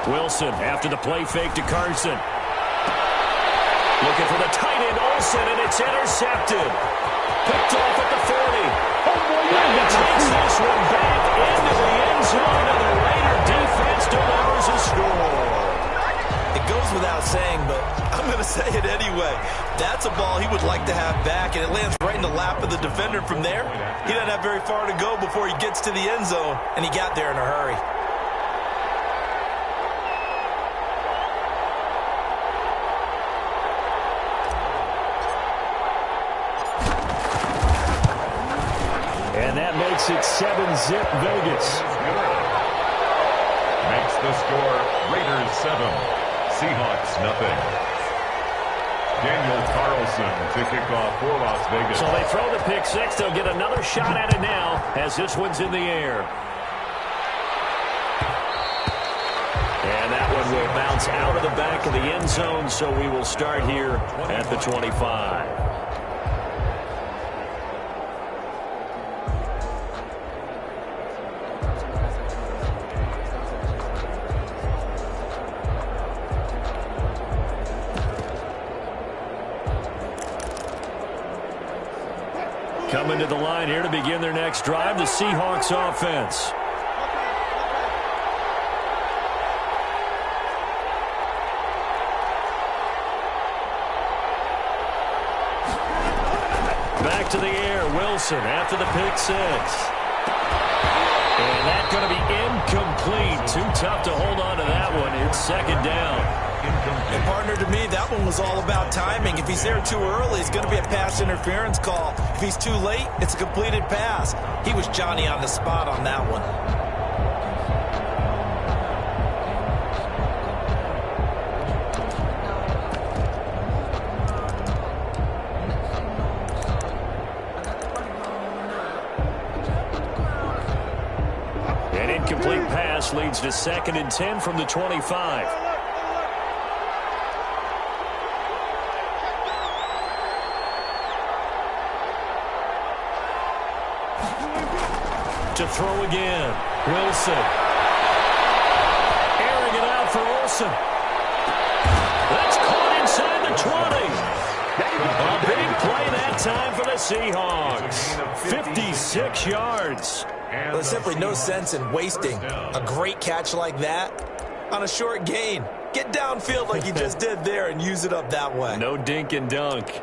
Wilson after the play fake to Carson. Looking for the tight end, Olsen, and it's intercepted. Picked off at the 40. And he takes this one back into the end zone, and the Raider defense delivers a score. It goes without saying, but I'm going to say it anyway. That's a ball he would like to have back, and it lands right in the lap of the defender from there. He doesn't have very far to go before he gets to the end zone, and he got there in a hurry. And that makes it 7-zip Vegas. Makes the score Raiders 7, Seahawks nothing. Daniel Carlson to kick off for Las Vegas. So they throw the pick six. They'll get another shot at it now as this one's in the air. And that one will bounce out of the back of the end zone, so we will start here at the 25. Coming to the line here to begin their next drive, the Seahawks offense. Back to the air, Wilson after the pick six. And that's going to be incomplete. Too tough to hold on to that one. It's second down. And partner, to me, that one was all about timing. If he's there too early, it's going to be a pass interference call. If he's too late, it's a completed pass. He was Johnny on the spot on that one. An incomplete pass leads to 2nd and 10 from the 25. To throw again. Wilson. Airing it out for Olsen. That's caught inside the 20. A big play that time for the Seahawks. 56 yards. Well, there's simply no sense in wasting a great catch like that on a short gain. Get downfield like you just did there and use it up that way. No dink and dunk.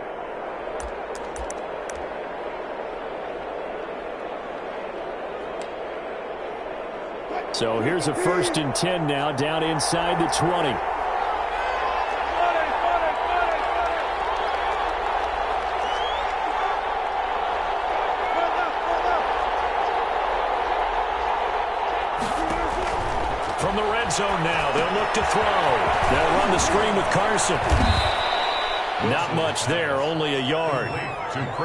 So here's a 1st and 10 now, down inside the 20. From the red zone now, they'll look to throw. They'll run the screen with Carson. Not much there, only a yard.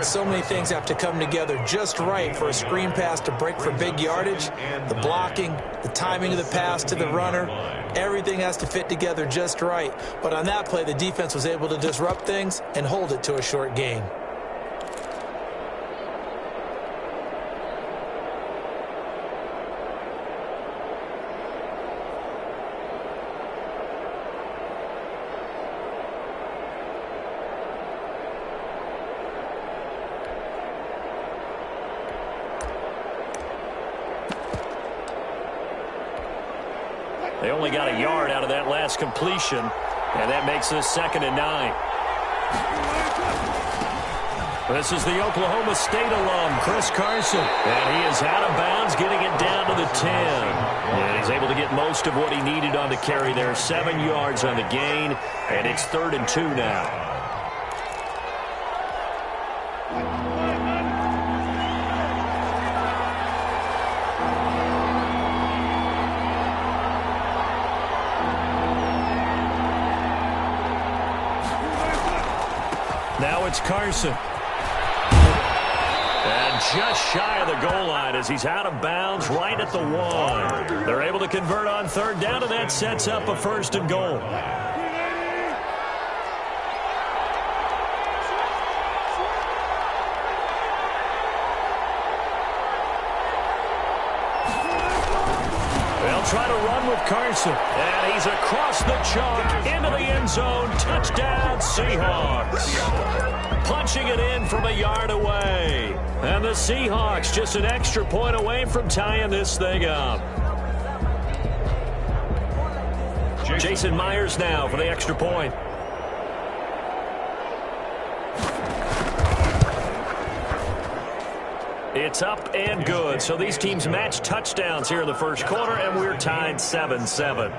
So many things have to come together just right for a screen pass to break for big yardage. The blocking, the timing of the pass to the runner, everything has to fit together just right. But on that play, the defense was able to disrupt things and hold it to a short gain. They only got a yard out of that last completion, and that makes this 2nd and 9. This is the Oklahoma State alum, Chris Carson, and he is out of bounds, getting it down to the 10. And he's able to get most of what he needed on the carry there, 7 yards on the gain, and it's 3rd and 2 now. Now it's Carson. And just shy of the goal line as he's out of bounds right at the 1. They're able to convert on 3rd down, and that sets up a 1st and goal. They'll try to run with Carson. And he's across the chalk into the end zone. Touchdown, Seahawks. Punching it in from a yard away. And the Seahawks just an extra point away from tying this thing up. Jason Myers now for the extra point. It's up and good. So these teams match touchdowns here in the first quarter, and we're tied 7-7.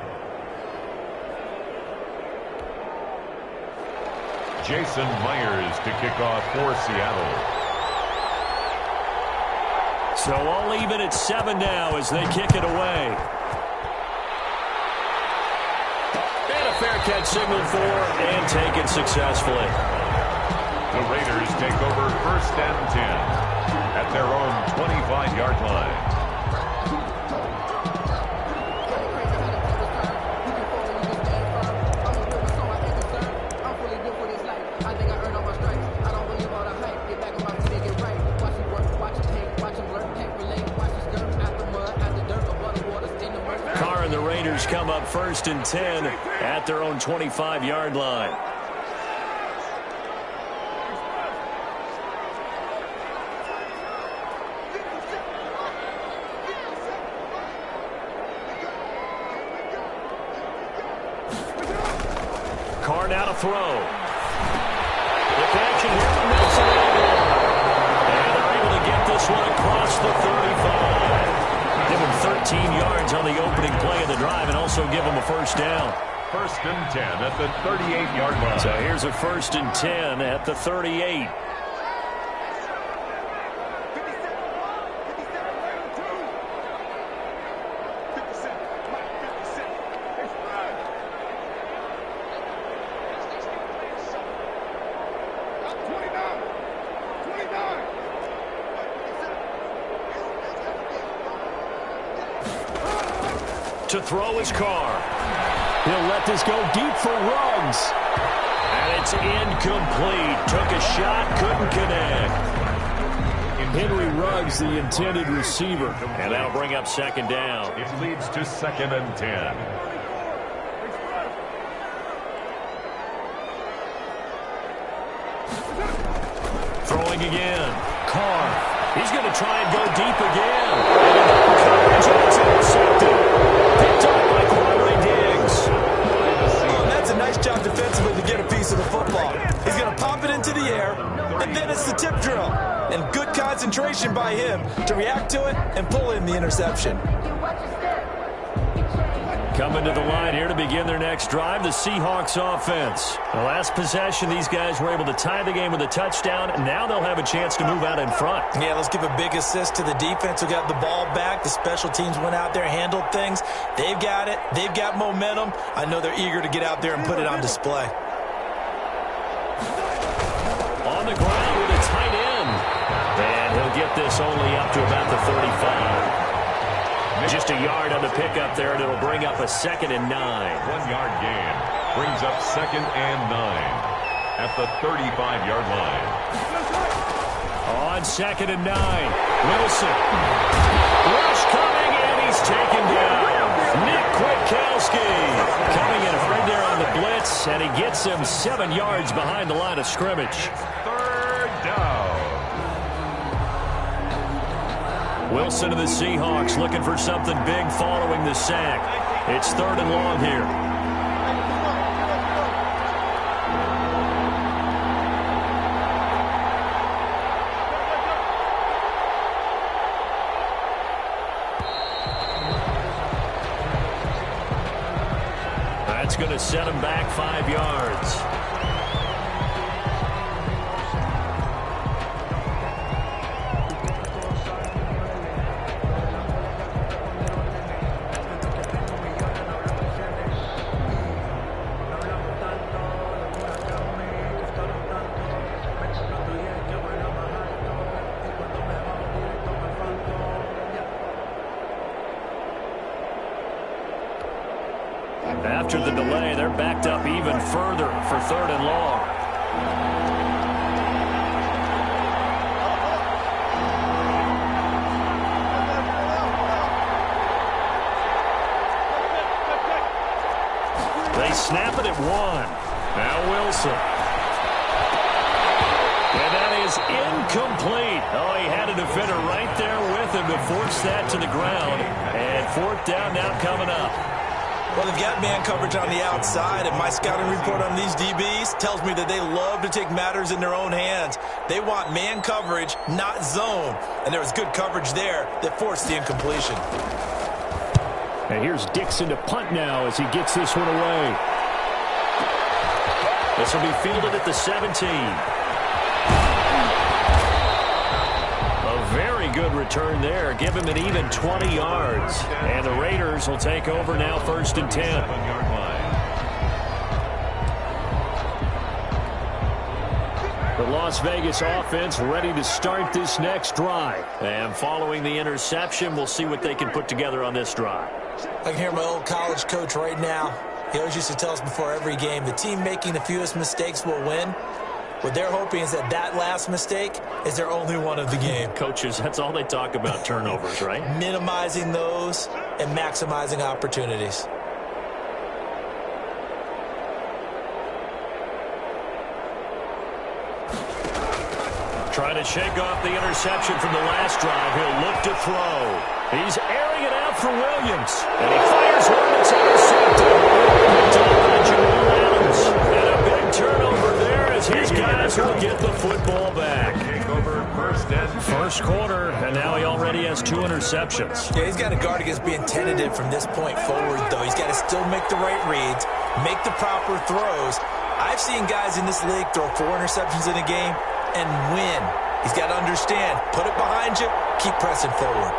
Jason Myers to kick off for Seattle. So all even at 7 now as they kick it away. And a fair catch signaled for and taken successfully. The Raiders take over 1st and 10. At their own 25-yard line. Carr and the Raiders come up 1st and 10 at their own 25-yard line. Carr now to throw. The connection here from Nelson Aguilar. And they're able to get this one across the 35. Give him 13 yards on the opening play of the drive and also give him a first down. 1st and 10 at the 38-yard line. So here's a 1st and 10 at the 38. To throw his Carr. He'll let this go deep for Ruggs. And it's incomplete. Took a shot, couldn't connect. Henry Ruggs, the intended receiver. And that'll bring up 2nd down. It leads to 2nd and 10. Throwing again. Carr. He's going to try and go deep again. Coverage, and it's intercepted. Picked up by Corey Diggs. Oh, that's a nice job defensively to get a piece of the football. He's going to pop it into the air, and then it's the tip drill. And good concentration by him to react to it and pull in the interception. Coming to the line here to begin their next drive, the Seahawks offense. The last possession, these guys were able to tie the game with a touchdown. Now they'll have a chance to move out in front. Yeah, let's give a big assist to the defense who got the ball back. The special teams went out there, handled things. They've got it. They've got momentum. I know they're eager to get out there and put it on display. On the ground with a tight end. And he'll get this only up to about the 35. Just a yard on the pickup there, and it'll bring up a 2nd and 9. 1-yard gain brings up 2nd and 9 at the 35-yard line. On 2nd and 9, Wilson. Rush coming, and he's taken down. Nick Kwiatkowski coming in hard there on the blitz, and he gets him 7 yards behind the line of scrimmage. 3rd down. Wilson of the Seahawks looking for something big following the sack. It's 3rd and long here. That's going to set him back 5 yards. After the delay, they're backed up even further for 3rd and long. They snap it at 1. Now Wilson. And that is incomplete. Oh, he had a defender right there with him to force that to the ground. And 4th down now coming up. Well, they've got man coverage on the outside, and my scouting report on these DBs tells me that they love to take matters in their own hands. They want man coverage, not zone. And there was good coverage there that forced the incompletion. And here's Dixon to punt now as he gets this one away. This will be fielded at the 17. A very good return there. Give him an even 20 yards. And the Raiders will take over now 1st and 10. The Las Vegas offense ready to start this next drive. And following the interception, we'll see what they can put together on this drive. I can hear my old college coach right now. He always used to tell us before every game, the team making the fewest mistakes will win. What they're hoping is that last mistake is their only one of the game. Coaches, that's all they talk about, turnovers, right? Minimizing those and maximizing opportunities. Trying to shake off the interception from the last drive. He'll look to throw. He's airing it out for Williams. And he fires one that's intercepted. And a big turnover there as his guys will get the football back. First quarter, and now he already has 2 interceptions. Yeah, he's got to guard against being tentative from this point forward, though. He's got to still make the right reads, make the proper throws. I've seen guys in this league throw 4 interceptions in a game and win. He's got to understand, put it behind you, keep pressing forward.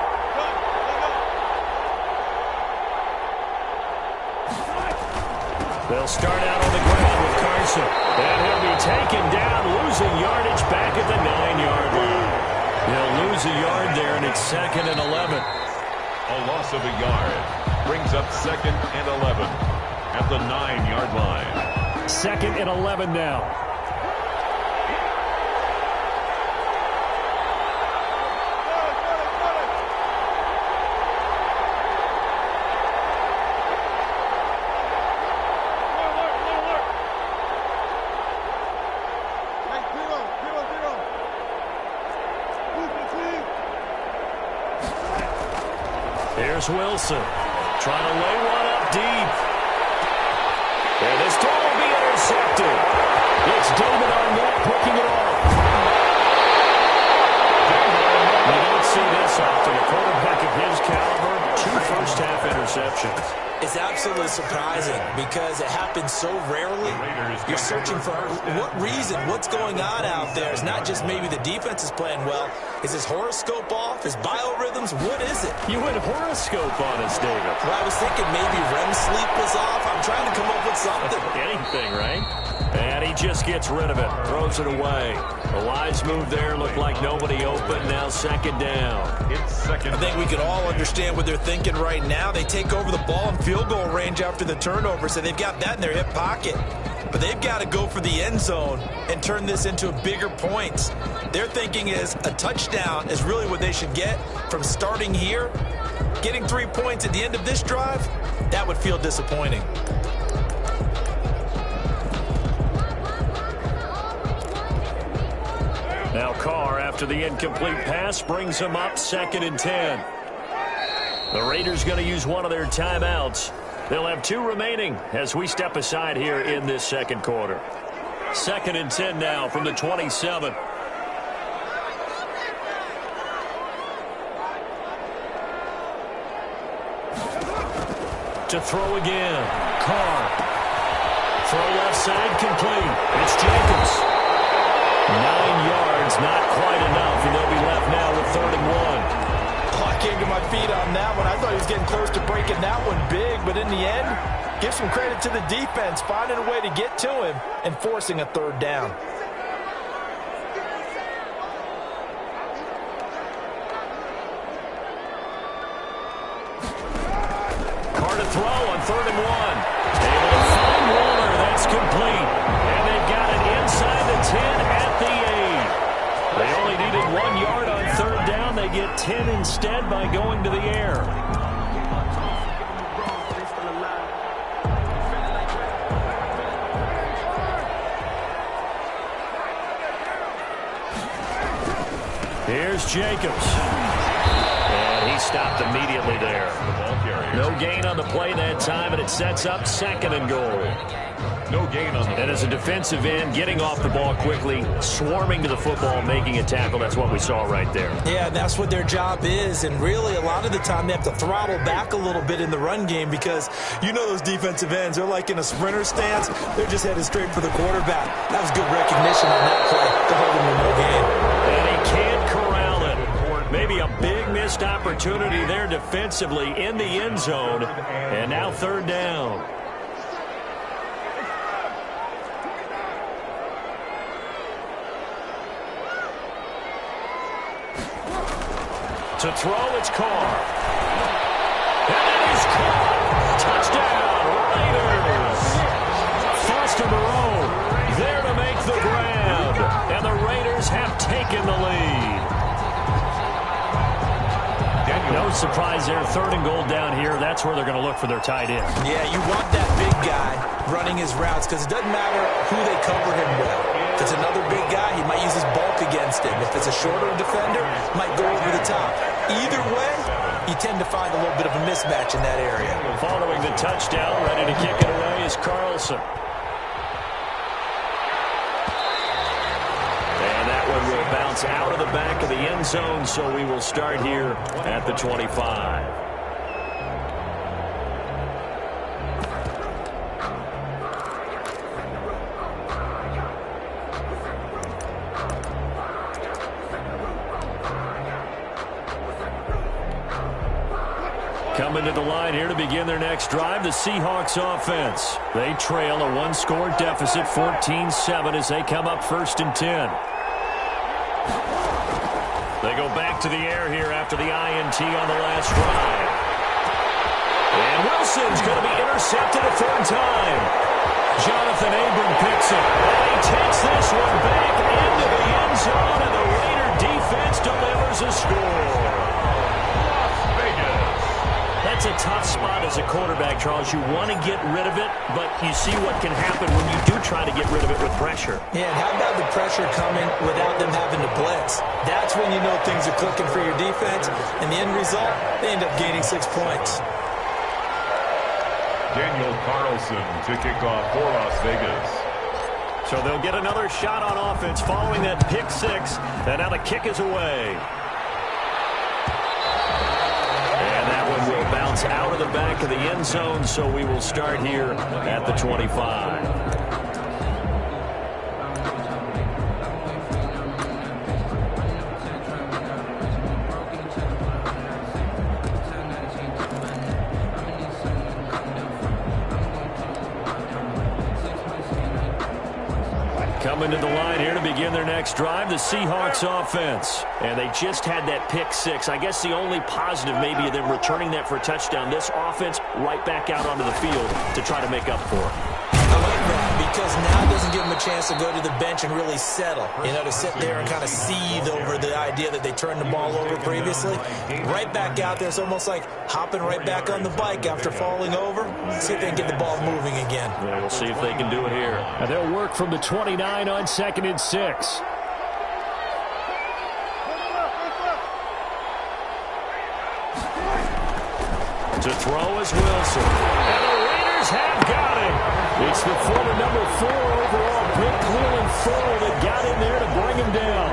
They'll start out on the ground with Carson. And he'll be taken down, losing yardage back at the 9-yard line. He'll lose a yard there, and it's 2nd and 11. A loss of a yard brings up 2nd and 11 at the 9-yard line. 2nd and 11 now. Here's Wilson trying to lay one up deep. And this throw will be intercepted. It's David Arnett picking it off. You don't see this often. A quarterback of his caliber, 2 first-half interceptions. It's absolutely surprising because it happens so rarely. You're searching for what reason, what's going on out there. It's not just maybe the defense is playing well. Is his horoscope off? His biorhythms? What is it? You went horoscope on us, David. Well, I was thinking maybe REM sleep was off. I'm trying to come up with something. Anything, right? And he just gets rid of it, throws it away. A wise move there, looked like nobody open. Now 2nd down. It's 2nd. I think we can all understand what they're thinking right now. They take over the ball in field goal range after the turnover, so they've got that in their hip pocket. But they've got to go for the end zone and turn this into bigger points. Their thinking is a touchdown is really what they should get from starting here. Getting 3 points at the end of this drive, that would feel disappointing. Now Carr, after the incomplete pass, brings him up 2nd and 10. The Raiders going to use one of their timeouts. They'll have 2 remaining as we step aside here in this 2nd quarter. 2nd and 10 now from the 27. To throw again. Carr. Throw left side complete. It's Jacobs. 9 yards, not quite enough, and they'll be left now with 3rd and 1. Oh, I came to my feet on that one. I thought he was getting close to breaking that one big, but in the end, give some credit to the defense, finding a way to get to him and forcing a 3rd down. Carr to throw on 3rd and 1. Able to find Warner. That's complete. And they've got it inside the 10 at the 8. They only needed 1 yard on 3rd down. They get 10 instead by going to the air. here's Jacobs. And he stopped immediately there. No gain on the play that time, and it sets up 2nd and goal. No gain on the And as a defensive end, getting off the ball quickly, swarming to the football, making a tackle, that's what we saw right there. Yeah, that's what their job is. And really, a lot of the time, they have to throttle back a little bit in the run game because you know those defensive ends, they're like in a sprinter stance. They're just headed straight for the quarterback. That was good recognition on that play to hold him to no gain. And he can't corral it. Maybe a big missed opportunity there defensively in the end zone. And now 3rd down. To throw, it's Carr. And it is caught. Touchdown, Raiders. Foster Moreau there to make the grab. And the Raiders have taken the lead. No surprise there. 3rd and goal down here. That's where they're going to look for their tight end. Yeah, you want that big guy running his routes because it doesn't matter who they cover him with. If it's another big guy, he might use his bulk against him. If it's a shorter defender, might go over the top. Either way, you tend to find a little bit of a mismatch in that area. Following the touchdown, ready to kick it away is Carlson. And that one will bounce out of the back of the end zone, so we will start here at the 25. Coming to the line here to begin their next drive, the Seahawks offense. They trail a 1-score deficit, 14-7, as they come up 1st and 10. They go back to the air here after the INT on the last drive. And Wilson's going to be intercepted a 3rd time. Jonathan Abram picks it. And he takes this one back into the end zone, and the Raider defense delivers a score. That's a tough spot as a quarterback, Charles. You want to get rid of it, but you see what can happen when you do try to get rid of it with pressure. Yeah, and how about the pressure coming without them having to blitz? That's when you know things are clicking for your defense, and the end result, they end up gaining 6 points. Daniel Carlson to kick off for Las Vegas. So they'll get another shot on offense following that pick 6, and now the kick is away. Will bounce out of the back of the end zone, so we will start here at the 25. Coming to the line here to begin their next drive, the Seahawks offense. And they just had that pick 6. I guess the only positive maybe of them returning that for a touchdown. This offense right back out onto the field to try to make up for it. I like that because now it doesn't give them a chance to go to the bench and really settle. You know, to sit there and kind of seethe over the idea that they turned the ball over previously. Right back out there. It's almost like hopping right back on the bike after falling over. See if they can get the ball moving again. Yeah, we'll see if they can do it here. And they'll work from the 29 on 2nd and 6. To throw is Wilson. And the Raiders have got him. It's the former number 4 overall pick, Cleveland Full, that got in there to bring him down.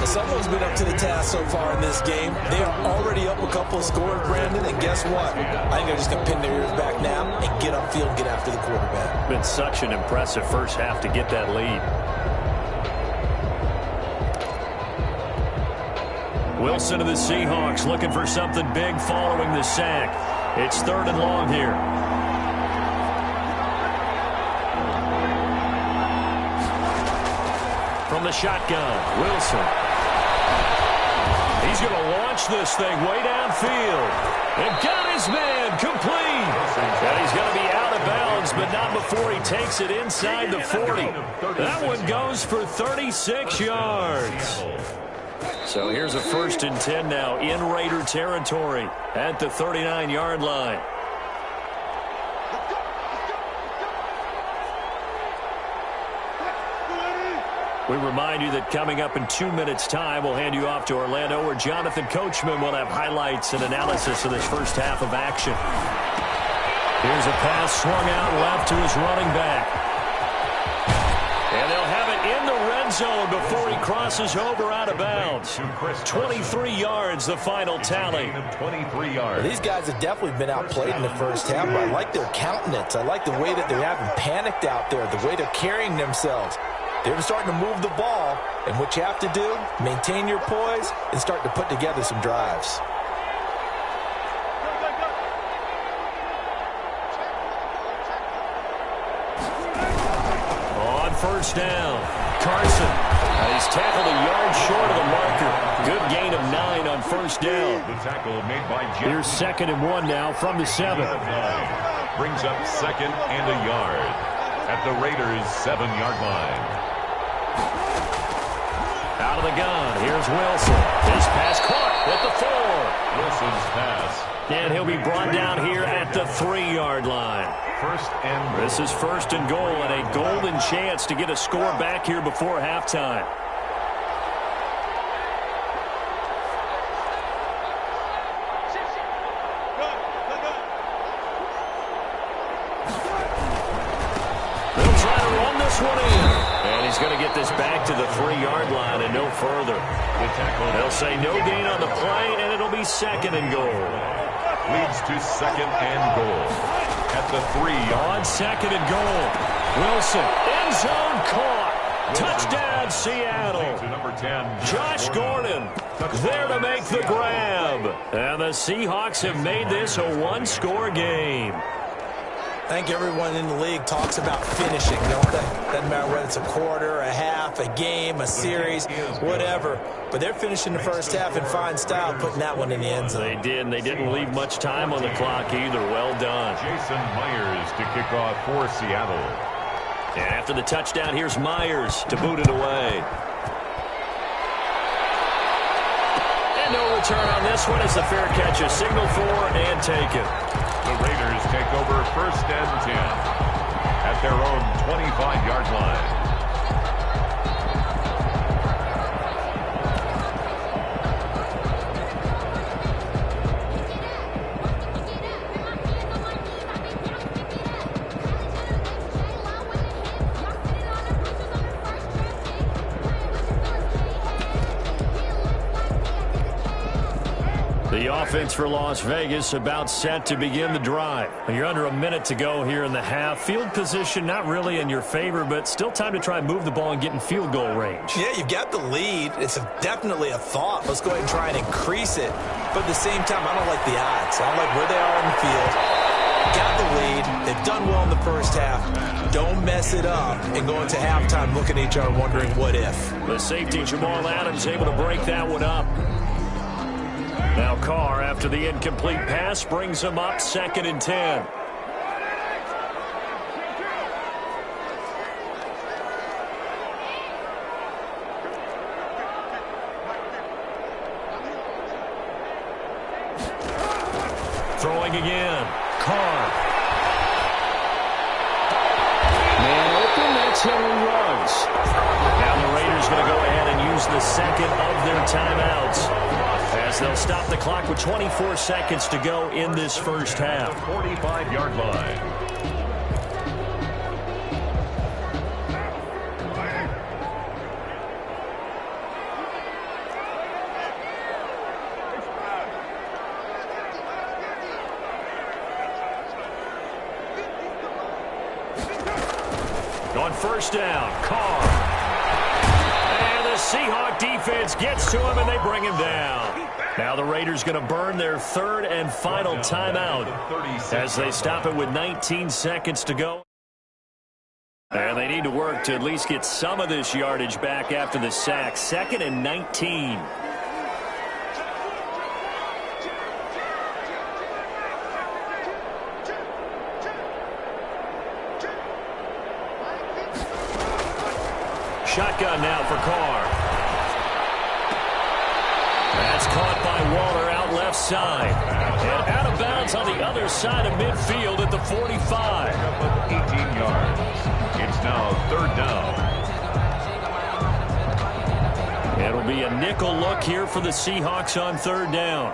Someone's been up to the task so far in this game. They're already up a couple of scores, Brandon, and guess what? I think they're just going to pin their ears back now and get upfield and get after the quarterback. Been such an impressive first half to get that lead. Wilson of the Seahawks looking for something big following the sack. It's 3rd and long here. From the shotgun, Wilson. He's going to launch this thing way downfield. And got his man complete. And he's going to be out of bounds, but not before he takes it inside the 40. That one goes for 36 yards. So here's a 1st and 10 now in Raider territory at the 39-yard line. We remind you that coming up in 2 minutes' time, we'll hand you off to Orlando, where Jonathan Coachman will have highlights and analysis of this first half of action. Here's a pass swung out left to his running back. And they'll have it in the red zone before he crosses over out of bounds. 23 yards, the final tally. 23 yards. These guys have definitely been outplayed in the first half, but I like their countenance. I like the way that they haven't panicked out there, the way they're carrying themselves. They're starting to move the ball, and what you have to do, maintain your poise and start to put together some drives. On first down, Carson. He's tackled a yard short of the marker. Good gain of 9 on first down. The tackle made by Jim. Here's 2nd and 1 now from the 7. Brings up 2nd and a yard at the Raiders' 7-yard line. Out of the gun, here's Wilson. His pass caught at the 4. Wilson's pass. And he'll be brought down here at the 3-yard line. This is 1st and goal, and a golden chance to get a score back here before halftime. They'll try to run this one in. And he's going to get this back to the 3-yard line and no further. They'll say no gain on the play, and it'll be 2nd and goal. Leads to 2nd and goal. At the 3. On 2nd and goal. Wilson, end zone caught. Touchdown, Seattle. To number 10. Josh Gordon there to make the grab. And the Seahawks have made this a one-score game. I think everyone in the league talks about finishing, don't they? Doesn't matter whether it's a quarter, a half, a game, a series, whatever. But they're finishing the first half in fine style, putting that one in the end zone. They did, and they didn't leave much time on the clock either. Well done. Jason Myers to kick off for Seattle. And after the touchdown, here's Myers to boot it away. And no return on this one as the fair catch is signaled for and taken. The Raiders take over 1st and 10 at their own 25-yard line. The offense for Las Vegas about set to begin the drive. You're under a minute to go here in the half. Field position not really in your favor, but still time to try and move the ball and get in field goal range. Yeah, you've got the lead. It's definitely a thought. Let's go ahead and try and increase it. But at the same time, I don't like the odds. I don't like where they are on the field. Got the lead. They've done well in the first half. Don't mess it up and go into halftime looking at each other wondering what if. The safety, Jamal Adams, able to break that one up. Now Carr, after the incomplete pass, brings him up 2nd and 10. Throwing again. Carr. Man open, that's Henry Ruggs. Now the Raiders going to go ahead and use the 2nd of their timeouts, as they'll stop the clock with 24 seconds to go in this first half. 45-yard line. On first down, Carr. And the Seahawk defense gets to him, and they bring him down. Now the Raiders going to burn their 3rd and final timeout as they stop it with 19 seconds to go. And they need to work to at least get some of this yardage back after the sack. 2nd and 19. Shotgun now for Carr. That's caught by Waller out left side. And out of bounds on the other side of midfield at the 45. 18 yards. It's now 3rd down. be a nickel look here for the Seahawks on third down.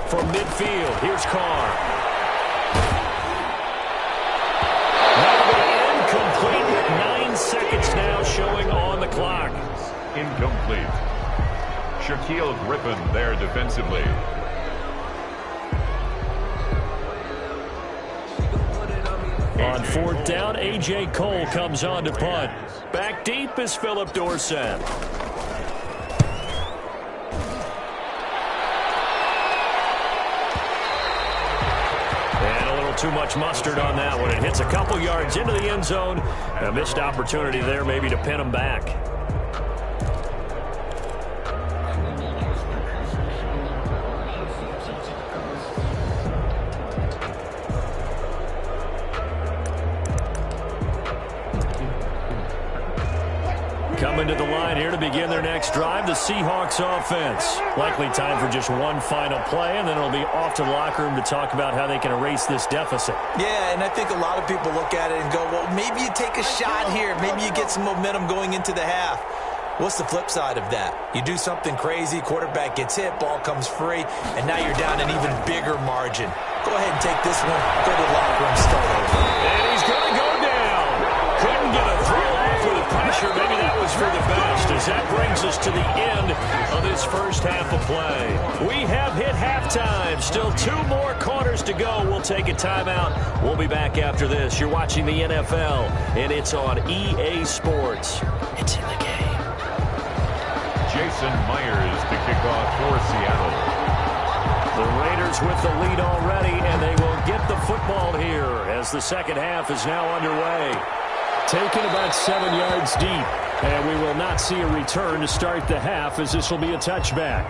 From midfield, here's Carr. Incomplete with 9 seconds now showing on the clock. Incomplete. Shaquille Griffin there defensively. On fourth down, A.J. Cole comes on to punt. Back deep is Phillip Dorsett. Too much mustard on that one. It hits a couple yards into the end zone. A missed opportunity there maybe to pin him back. Coming to the line here to begin their next drive, the Seahawks offense. Likely time for just one final play, and then it'll be off to the locker room to talk about how they can erase this deficit. Yeah, and I think a lot of people look at it and go, well, maybe you take a shot here. Maybe you get some momentum going into the half. What's the flip side of that? You do something crazy, quarterback gets hit, ball comes free, and now you're down an even bigger margin. Go ahead and take this one, go to the locker room, start over. And he's going to go down. Couldn't get a throw off with the pressure. Maybe that was for the best, as that brings us to the end of this first half of play. We have hit halftime. Still 2 more quarters to go. We'll take a timeout. We'll be back after this. You're watching the NFL, and it's on EA Sports. It's in the game. Jason Myers to kick off for Seattle. The Raiders with the lead already, and they will get the football here as the second half is now underway. Taken about 7 yards deep, and we will not see a return to start the half, as this will be a touchback.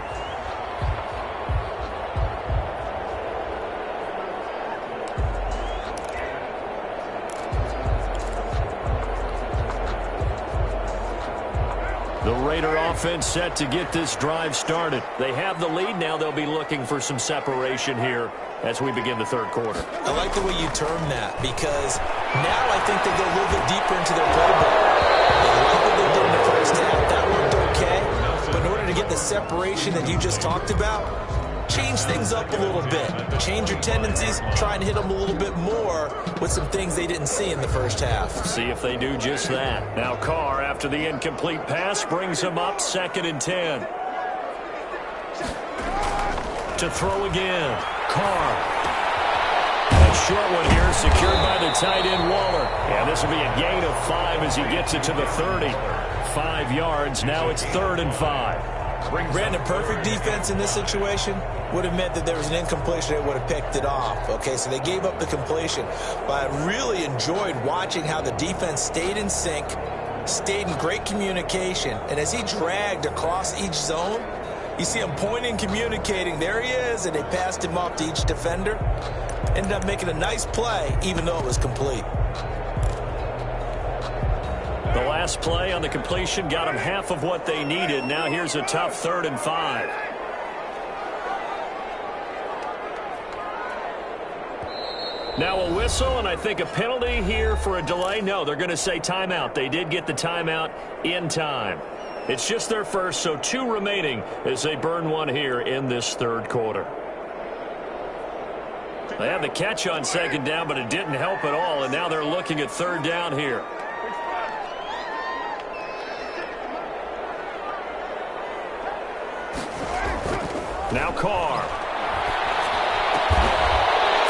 The Raider offense set to get this drive started. They have the lead. Now they'll be looking for some separation here as we begin the third quarter. I like the way you term that, because now I think they go a little bit deeper into their playbook. They like what they did in the first half. That worked okay. But in order to get the separation that you just talked about, change things up a little bit. Change your tendencies, try and hit them a little bit more with some things they didn't see in the first half. See if they do just that. Now Carr, after the incomplete pass, brings him up 2nd and 10. To throw again. Carr. A short one here, secured by the tight end Waller. And this will be a gain of 5 as he gets it to the 30. 5 yards. Now it's 3rd and 5. Brandon, perfect defense in this situation would have meant that there was an incompletion. They would have picked it off. Okay, so they gave up the completion. But I really enjoyed watching how the defense stayed in sync, stayed in great communication. And as he dragged across each zone, you see him pointing, communicating. There he is, and they passed him off to each defender. Ended up making a nice play, even though it was complete. The last play on the completion got them half of what they needed. Now here's a tough 3rd and 5. Now a whistle, and I think a penalty here for a delay. No, they're going to say timeout. They did get the timeout in time. It's just their first, so 2 remaining as they burn one here in this third quarter. They had the catch on 2nd down, but it didn't help at all, and now they're looking at 3rd down here. Now Carr.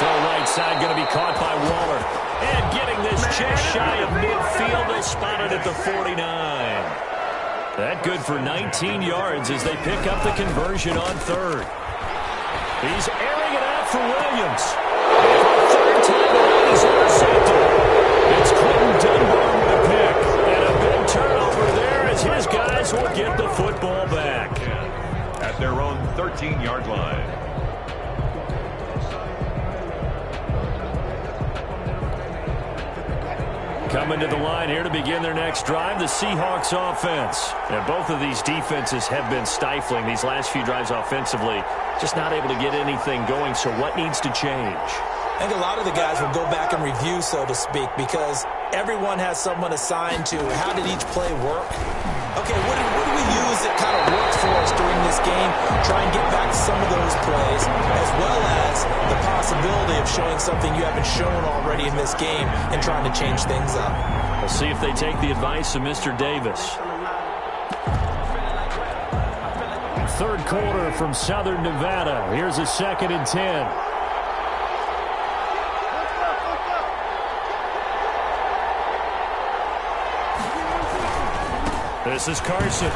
Throw right side, going to be caught by Waller. And getting this just shy of midfield, they'll spot it at the 49. That good for 19 yards as they pick up the conversion on third. He's airing it out for Williams. And for the third time tonight, he's intercepted. It's Clinton Dunbar with a pick. And a big turnover there as his guys will get the football back. At their own 13-yard line. Coming to the line here to begin their next drive, the Seahawks offense. And both of these defenses have been stifling these last few drives offensively. Just not able to get anything going, so what needs to change? I think a lot of the guys will go back and review, so to speak, because everyone has someone assigned to how did each play work. Okay, what do we use that kind of worked for us during this game? Try and get back to some of those plays, as well as the possibility of showing something you haven't shown already in this game and trying to change things up. We'll see if they take the advice of Mr. Davis. Third quarter from Southern Nevada. Here's a 2nd and 10. This is Carson.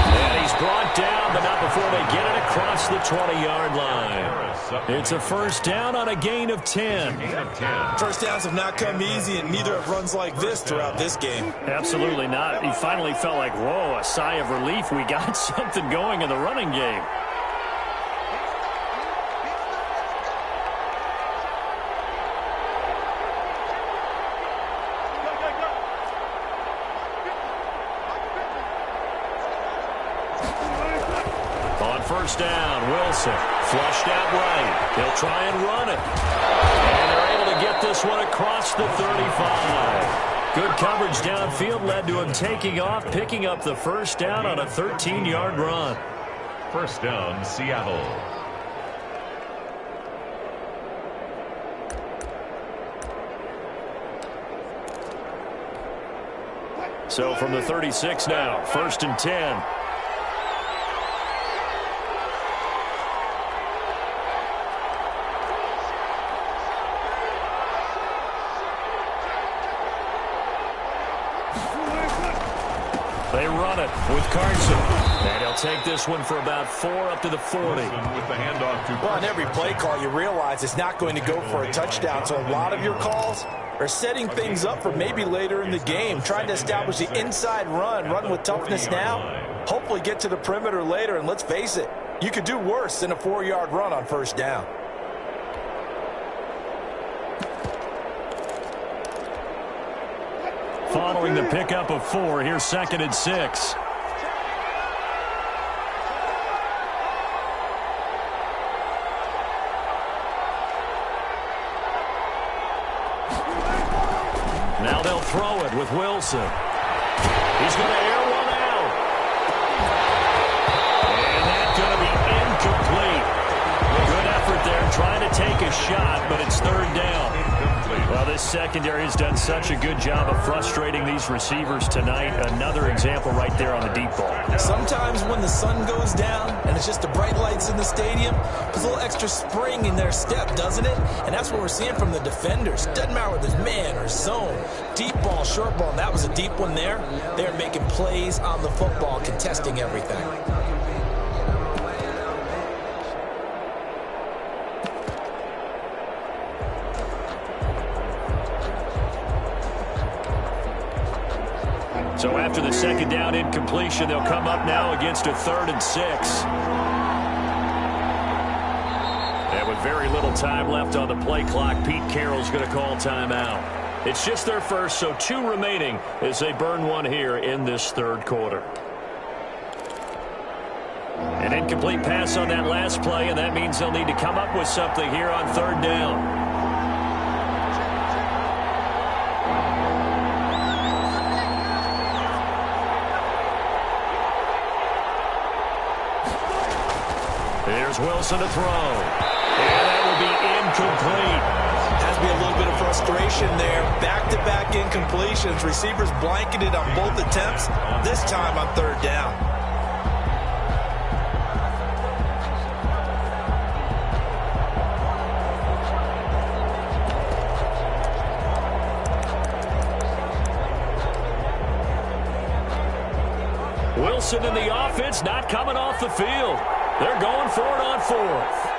And he's brought down, but not before they get it across the 20-yard line. It's a first down on a gain of 10. First downs have not come easy, and neither have runs like this throughout this game. Absolutely not. He finally felt like, whoa, a sigh of relief. We got something going in the running game. First down, Wilson, flushed out right. He'll try and run it. And they're able to get this one across the 35. Good coverage downfield led to him taking off, picking up the first down on a 13-yard run. First down, Seattle. So from the 36 now, 1st and 10. They run it with Carson. And he'll take this one for about 4 up to the 40. With the handoff to well, on every play call, you realize it's not going to go for a touchdown. So a lot of your calls are setting things up for maybe later in the game, trying to establish the inside run with toughness now, hopefully get to the perimeter later. And let's face it, you could do worse than a 4-yard run on first down. Following the pickup of 4, here's 2nd and 6. Now they'll throw it with Wilson. He's going to air one out. And that's going to be incomplete. Good effort there trying to take a shot, but it's 3rd down. Well, this secondary has done such a good job of frustrating these receivers tonight. Another example right there on the deep ball. Sometimes when the sun goes down and it's just the bright lights in the stadium, there's a little extra spring in their step, doesn't it? And that's what we're seeing from the defenders. Doesn't matter whether it's man or zone, deep ball, short ball, and that was a deep one there. They're making plays on the football, contesting everything. So after the 2nd down incompletion, they'll come up now against a 3rd and 6. And with very little time left on the play clock, Pete Carroll's going to call timeout. It's just their first, so 2 remaining as they burn one here in this 3rd quarter. An incomplete pass on that last play, and that means they'll need to come up with something here on 3rd down. Here's Wilson to throw. And that will be incomplete. Has to be a little bit of frustration there. Back-to-back incompletions. Receivers blanketed on both attempts, this time on 3rd down. Wilson and the offense not coming off the field. They're going for it on fourth.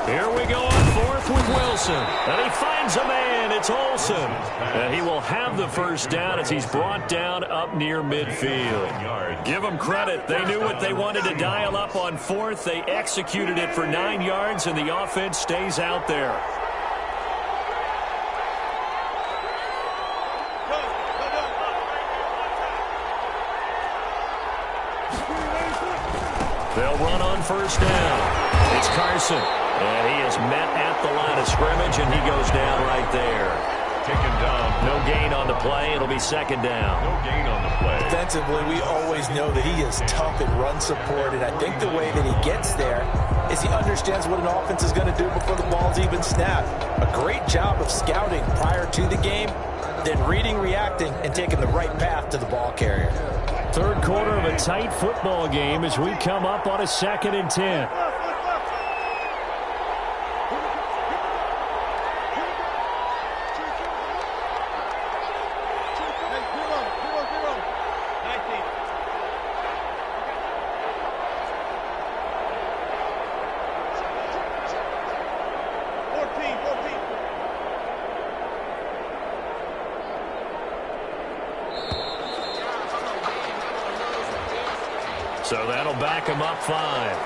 Here we go on fourth with Wilson. And he finds a man. It's Olsen. And he will have the first down as he's brought down up near midfield. Give them credit. They knew what they wanted to dial up on fourth. They executed it for 9 yards, and the offense stays out there. They'll run on first down. It's Carson. And he is met at the line of scrimmage, and he goes down right there. Taken down. No gain on the play. It'll be second down. No gain on the play. Defensively, we always know that he is tough in run support, and I think the way that he gets there is he understands what an offense is going to do before the ball's even snapped. A great job of scouting prior to the game, then reading, reacting, and taking the right path to the ball carrier. Third quarter of a tight football game as we come up on a 2nd and 10. So that'll back him up 5.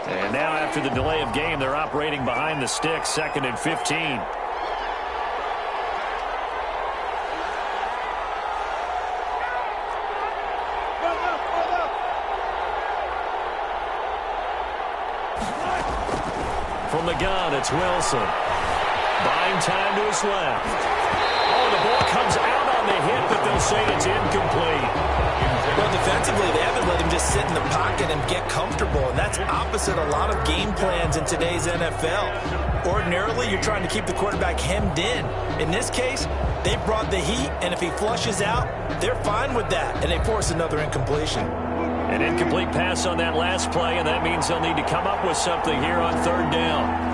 And now after the delay of game, they're operating behind the sticks, 2nd and 15. From the gun, it's Wilson. Buying time to his left. Oh, the ball comes out on the hit, but they'll say it's incomplete. Well, defensively, they haven't let him just sit in the pocket and get comfortable, and that's opposite a lot of game plans in today's NFL. Ordinarily, you're trying to keep the quarterback hemmed in. In this case, they brought the heat, and if he flushes out, they're fine with that, and they force another incompletion. An incomplete pass on that last play, and that means they'll need to come up with something here on 3rd down.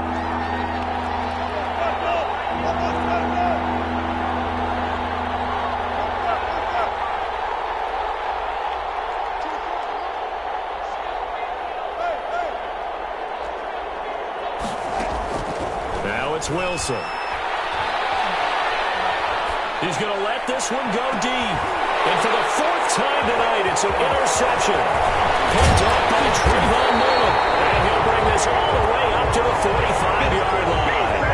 It's Wilson. He's going to let this one go deep. And for the 4th time tonight, it's an interception. Picked up by Trayvon Mullen. And he'll bring this all the way up to the 45-yard line.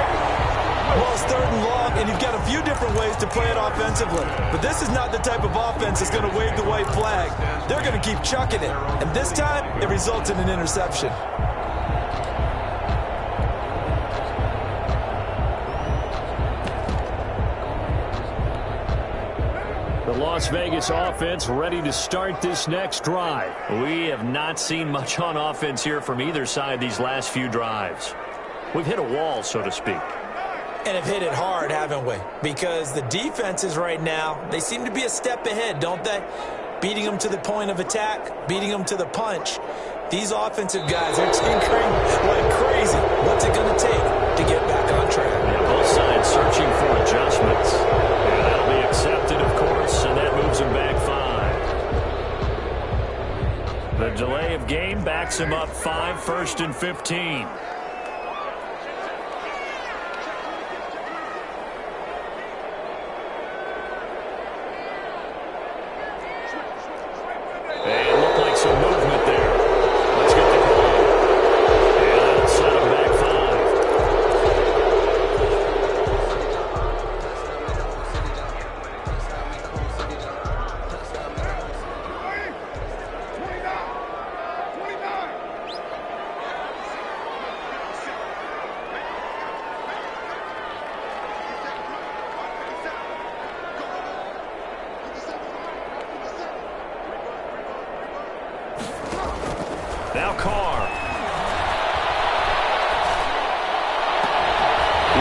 Well, it's 3rd and long, and you've got a few different ways to play it offensively. But this is not the type of offense that's going to wave the white flag. They're going to keep chucking it. And this time, it results in an interception. The Las Vegas offense ready to start this next drive. We have not seen much on offense here from either side these last few drives. We've hit a wall, so to speak. And have hit it hard, haven't we? Because the defenses right now, they seem to be a step ahead, don't they? Beating them to the point of attack, beating them to the punch. These offensive guys are tinkering like crazy. What's it going to take to get back on track? Yeah, both sides searching for adjustments. And that'll be accepted, of course, and that moves him back 5. The delay of game backs him up 5, 1st and 15. Hey, it looked like some movement there. Let's get the call. And that'll set him back 5. Now Carr.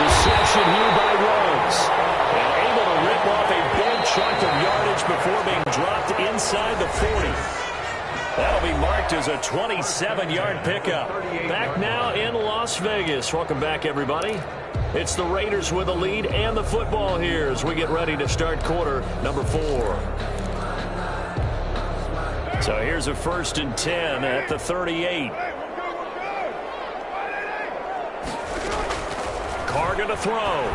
Reception here by Rhodes. yards before being dropped inside the 40. That'll be marked as a 27-yard pickup. Back now in Las Vegas. Welcome back, everybody. It's the Raiders with the lead and the football here as we get ready to start quarter number 4. So here's a 1st and 10 at the 38. Carr going to throw.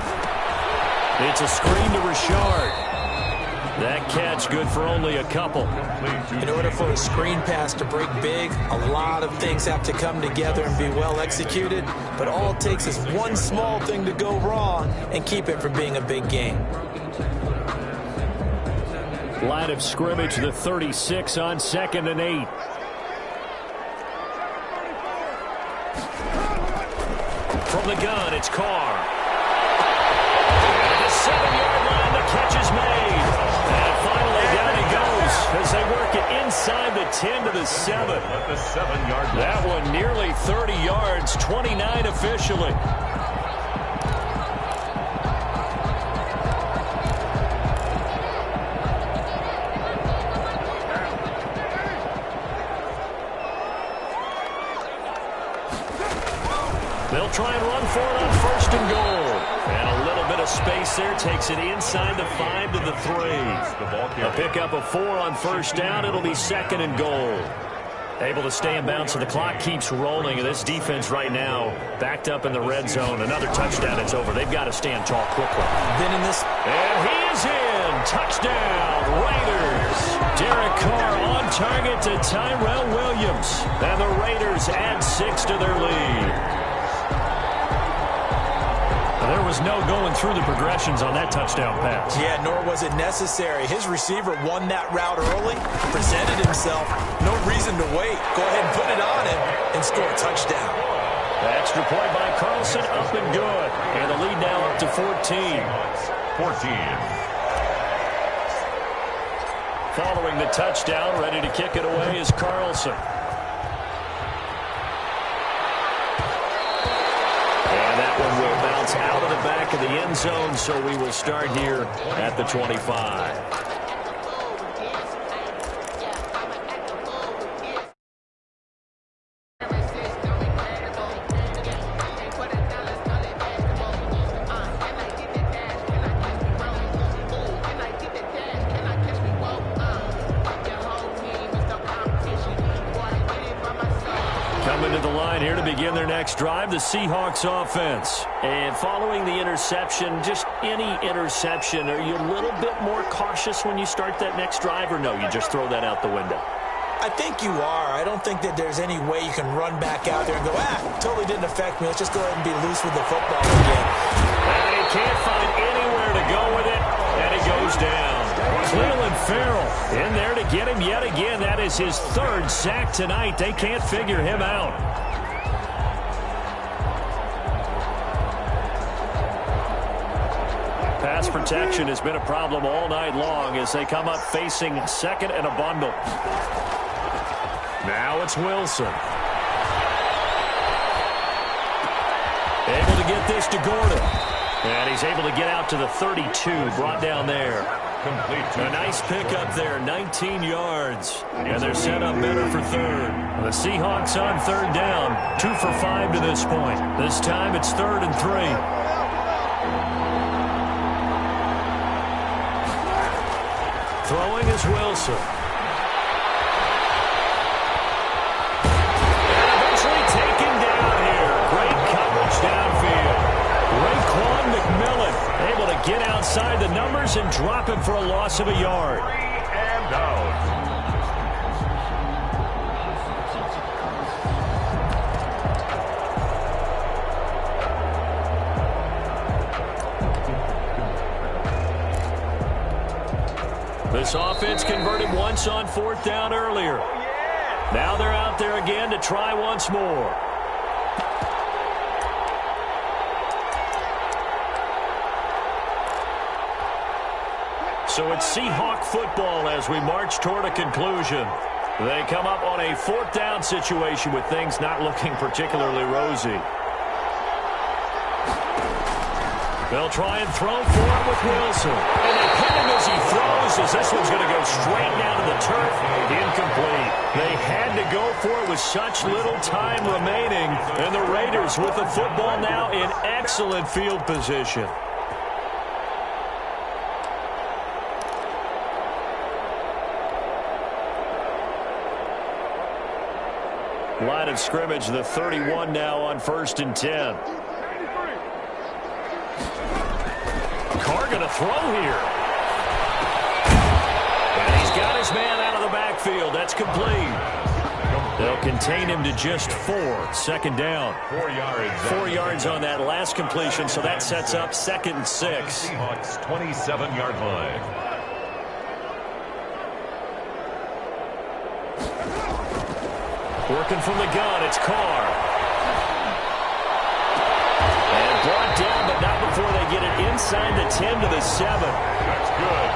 It's a screen to Richard. That catch good for only a couple. In order for a screen pass to break big, a lot of things have to come together and be well executed. But all it takes is one small thing to go wrong and keep it from being a big game. Line of scrimmage, the 36 on 2nd and 8. From the gun, it's Carr. At the 7-yard line, the catch is made. And finally down he goes as they work it inside the 10 to the 7. At the 7-yard line. That one nearly 30 yards, 29 officially. They'll try and run for it on 1st and goal. And a little bit of space there takes it inside the 5 to the 3. A pickup of 4 on 1st down. It'll be 2nd and goal. Able to stay in bounds, so the clock keeps rolling. This defense right now backed up in the red zone. Another touchdown, it's over. They've got to stand tall quickly. Been in this. And he is in. Touchdown, Raiders. Derek Carr on target to Tyrell Williams. And the Raiders add 6 to their lead. There was no going through the progressions on that touchdown pass. Yeah, nor was it necessary. His receiver won that route early, presented himself. No reason to wait. Go ahead and put it on him and score a touchdown. The extra point by Carlson, up and good. And the lead now up to 14. 14. Following the touchdown, ready to kick it away is Carlson. One will bounce out of the back of the end zone, so we will start here at the 25. Coming to the line here to begin their next drive, the Seahawks offense. And following the interception, just any interception, are you a little bit more cautious when you start that next drive, or no, you just throw that out the window? I think you are. I don't think that there's any way you can run back out there and go, totally didn't affect me. Let's just go ahead and be loose with the football again. And he can't find anywhere to go with it, and he goes down. Cleveland Farrell in there to get him yet again. That is his 3rd sack tonight. They can't figure him out. Pass protection has been a problem all night long as they come up facing 2nd and a bundle. Now it's Wilson. Able to get this to Gordon. And he's able to get out to the 32, brought down there. A nice pickup there, 19 yards. And they're set up better for 3rd. The Seahawks on 3rd down, 2 for 5 to this point. This time it's 3rd and 3. Throwing is Wilson. And eventually taken down here. Great coverage downfield. Raekwon McMillan able to get outside the numbers and drop him for a loss of a yard. 3 and out. This offense converted once on 4th down earlier. Now they're out there again to try once more. So it's Seahawk football as we march toward a conclusion. They come up on a 4th down situation with things not looking particularly rosy. They'll try and throw for it with Wilson. And they pin him as he throws, as this one's going to straight down to the turf. Incomplete. They had to go for it with such little time remaining. And the Raiders with the football now in excellent field position. Line of scrimmage, the 31 now on 1st and 10. Carr going to throw here. And he's got his man out of the backfield. That's complete. They'll contain him to just 4. 2nd down. 4 yards. 4 yards on that last completion, so that sets up 2nd and 6. Seahawks 27-yard line. Working from the gun, it's Carr. And brought down, but not before they get it inside the 10 to the 7. That's good.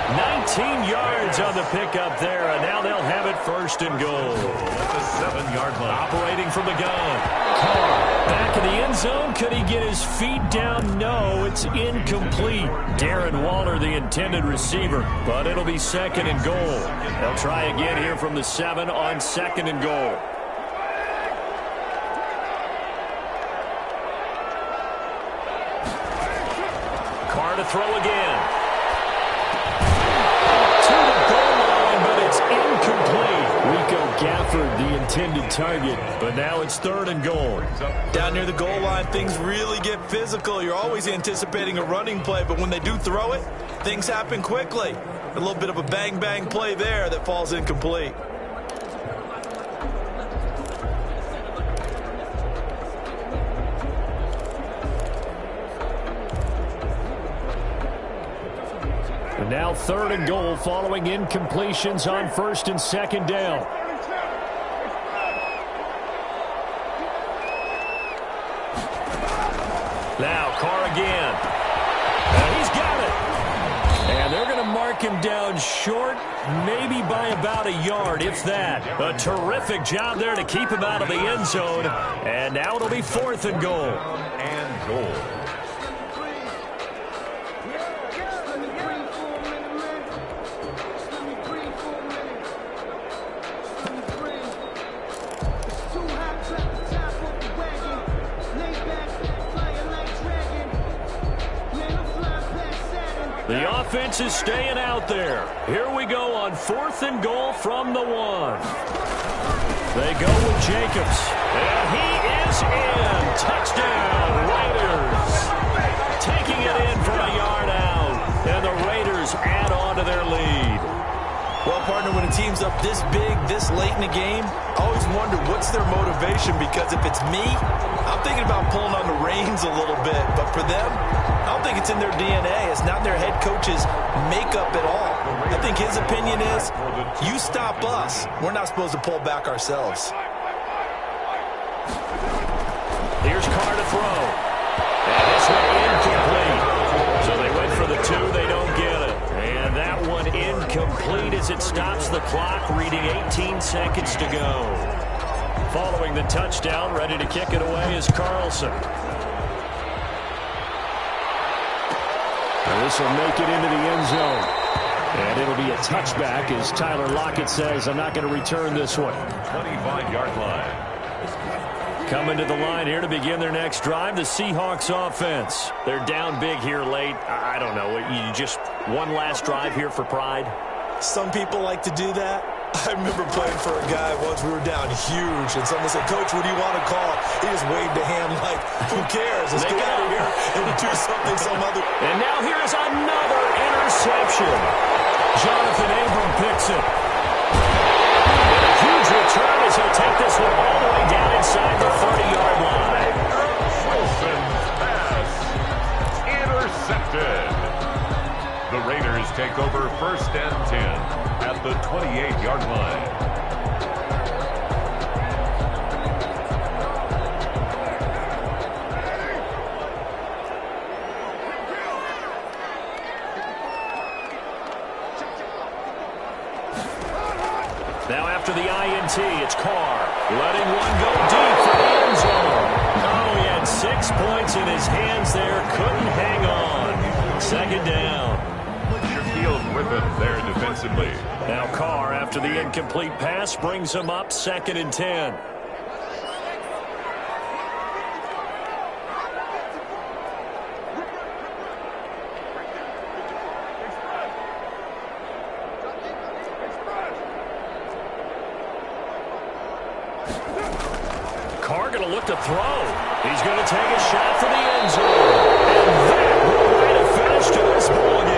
19 yards on the pickup there, and now they'll have it 1st and goal. At the 7-yard line. Operating from the gun. Carr back in the end zone. Could he get his feet down? No, it's incomplete. Darren Waller, the intended receiver, but it'll be 2nd and goal. They'll try again here from the 7 on 2nd and goal. Carr to throw again. To the goal line, but it's incomplete. Rico Gafford, the intended target, but now it's 3rd and goal. Down near the goal line, things really get physical. You're always anticipating a running play, but when they do throw it, things happen quickly. A little bit of a bang-bang play there that falls incomplete. And now 3rd and goal following incompletions on 1st and 2nd down. Now Carr again. And he's got it. And they're going to mark him down short, maybe by about a yard, if that. A terrific job there to keep him out of the end zone. And now it'll be 4th and goal. And goal. The offense is staying out there. Here we go on 4th and goal from the 1. They go with Jacobs. And he is in. Touchdown, Raiders. Taking it in from a yard out. And the Raiders add on to their lead. Well, partner, when a team's up this big, this late in the game, I always wonder what's their motivation, because if it's me, I'm thinking about pulling on the reins a little bit. But for them, I don't think it's in their DNA. It's not their head coach's makeup at all. I think his opinion is, you stop us, we're not supposed to pull back ourselves. Here's Carr to throw. And this one incomplete. So they went for the 2, they don't get it. And that one incomplete as it stops the clock, reading 18 seconds to go. Following the touchdown, ready to kick it away is Carlson. And this will make it into the end zone. And it'll be a touchback as Tyler Lockett says, I'm not going to return this one. 25-yard line. Coming to the line here to begin their next drive, the Seahawks offense. They're down big here late. I don't know. You just one last drive here for pride? Some people like to do that. I remember playing for a guy once. We were down huge, and someone said, Coach, what do you want to call? He just waved a hand like, who cares? Let's get out of here and do something some other. And now here's another interception. Jonathan Abram picks it. Huge return as he'll take this one all the way down inside the 30-yard line. Wilson pass intercepted. The Raiders take over 1st and 10 at the 28-yard line. Now after the INT, it's Carr. Letting one go deep for the end zone. Oh, he had 6 points in his hands there. Couldn't hang on. 2nd down. Shaquille real rhythm there defensively. Now Carr, after the incomplete pass, brings him up 2nd and 10. Carr going to look to throw. He's going to take a shot for the end zone. And that will write a finish to this ball game.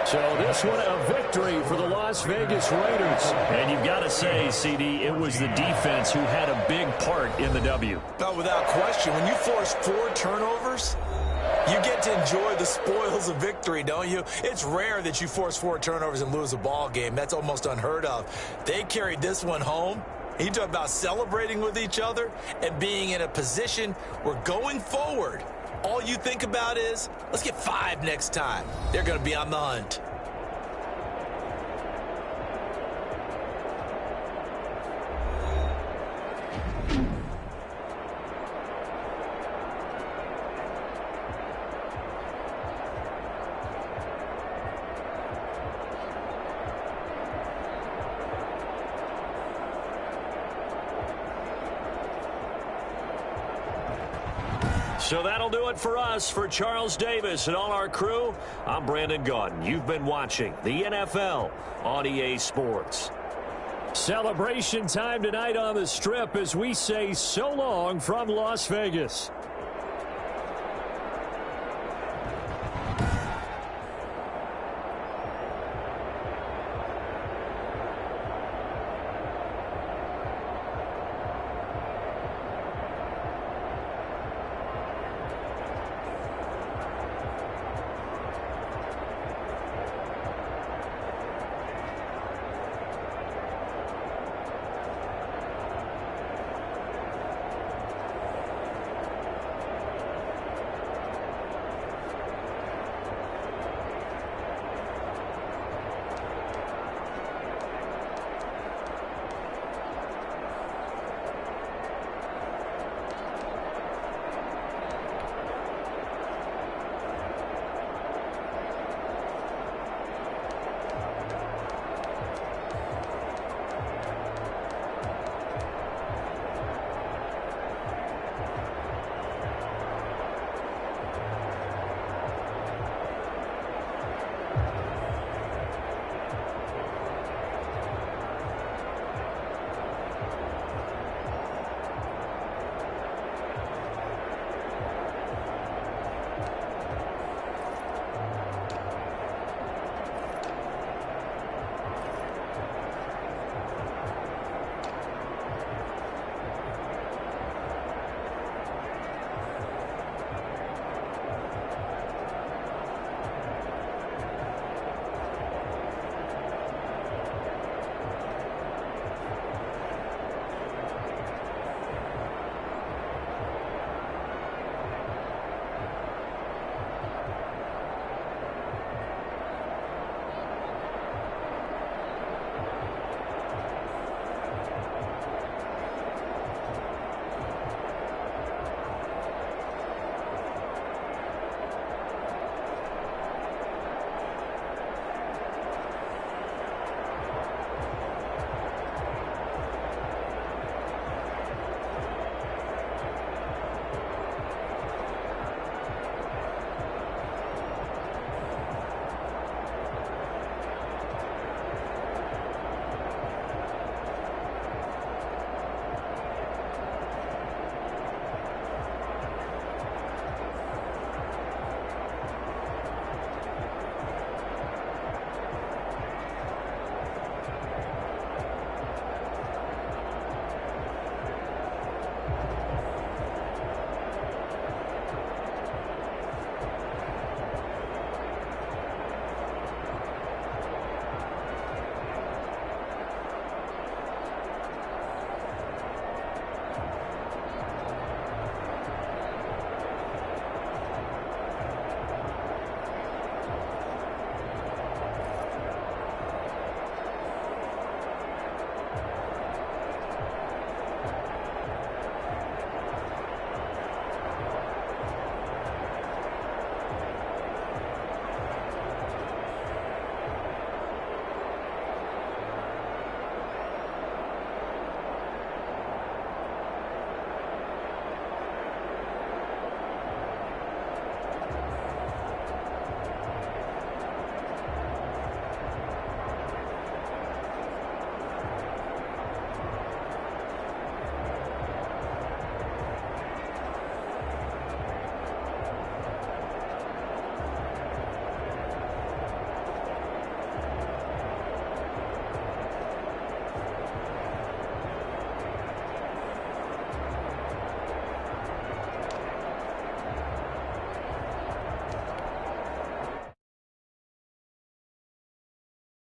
So this one a victory for the Las Vegas Raiders. And you've got to say, CD, it was the defense who had a big part in the W. But without question, when you force 4 turnovers, you get to enjoy the spoils of victory, don't you? It's rare that you force 4 turnovers and lose a ball game. That's almost unheard of. They carried this one home. You talk about celebrating with each other and being in a position where going forward, all you think about is, let's get 5 next time. They're going to be on the hunt. So that'll do it for us. For Charles Davis and all our crew, I'm Brandon Gaudin. You've been watching the NFL on EA Sports. Celebration time tonight on the Strip as we say so long from Las Vegas.